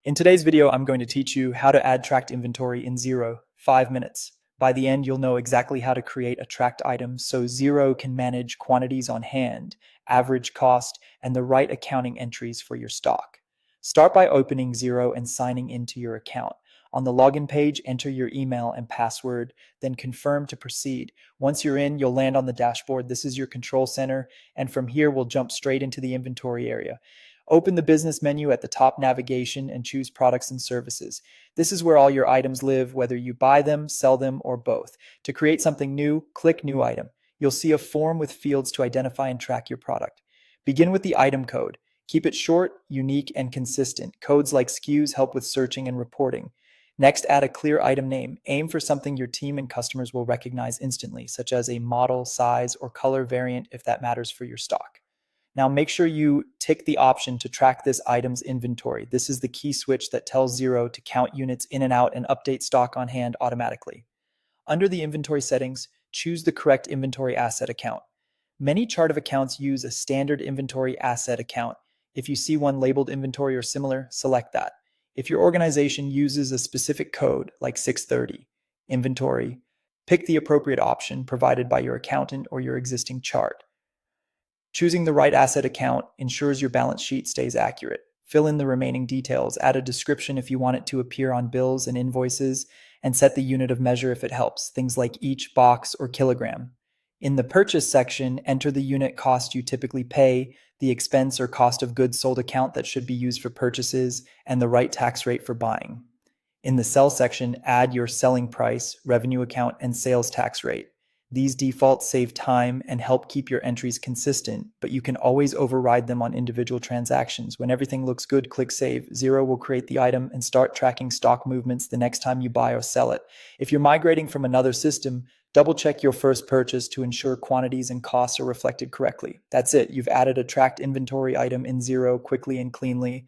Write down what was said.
In today's video, I'm going to teach you how to add tracked inventory in Xero, 5 minutes. By the end, you'll know exactly how to create a tracked item so Xero can manage quantities on hand, average cost, and the right accounting entries for your stock. Start by opening Xero and signing into your account. On the login page, enter your email and password, then confirm to proceed. Once you're in, you'll land on the dashboard. This is your control center, and from here, we'll jump straight into the inventory area. Open the business menu at the top navigation and choose products and services. This is where all your items live, whether you buy them, sell them, or both. To create something new, click New Item. You'll see a form with fields to identify and track your product. Begin with the item code. Keep it short, unique, and consistent. Codes like SKUs help with searching and reporting. Next, add a clear item name. Aim for something your team and customers will recognize instantly, such as a model, size, or color variant if that matters for your stock. Now make sure you tick the option to track this item's inventory. This is the key switch that tells Xero to count units in and out and update stock on hand automatically. Under the inventory settings, choose the correct inventory asset account. Many chart of accounts use a standard inventory asset account. If you see one labeled inventory or similar, select that. If your organization uses a specific code like 630, inventory, pick the appropriate option provided by your accountant or your existing chart. Choosing the right asset account ensures your balance sheet stays accurate. Fill in the remaining details, add a description if you want it to appear on bills and invoices, and set the unit of measure if it helps, things like each, box, or kilogram. In the purchase section, enter the unit cost you typically pay, the expense or cost of goods sold account that should be used for purchases, and the right tax rate for buying. In the sell section, add your selling price, revenue account, and sales tax rate. These defaults save time and help keep your entries consistent, but you can always override them on individual transactions. When everything looks good, click Save. Xero will create the item and start tracking stock movements the next time you buy or sell it. If you're migrating from another system, double-check your first purchase to ensure quantities and costs are reflected correctly. That's it. You've added a tracked inventory item in Xero quickly and cleanly.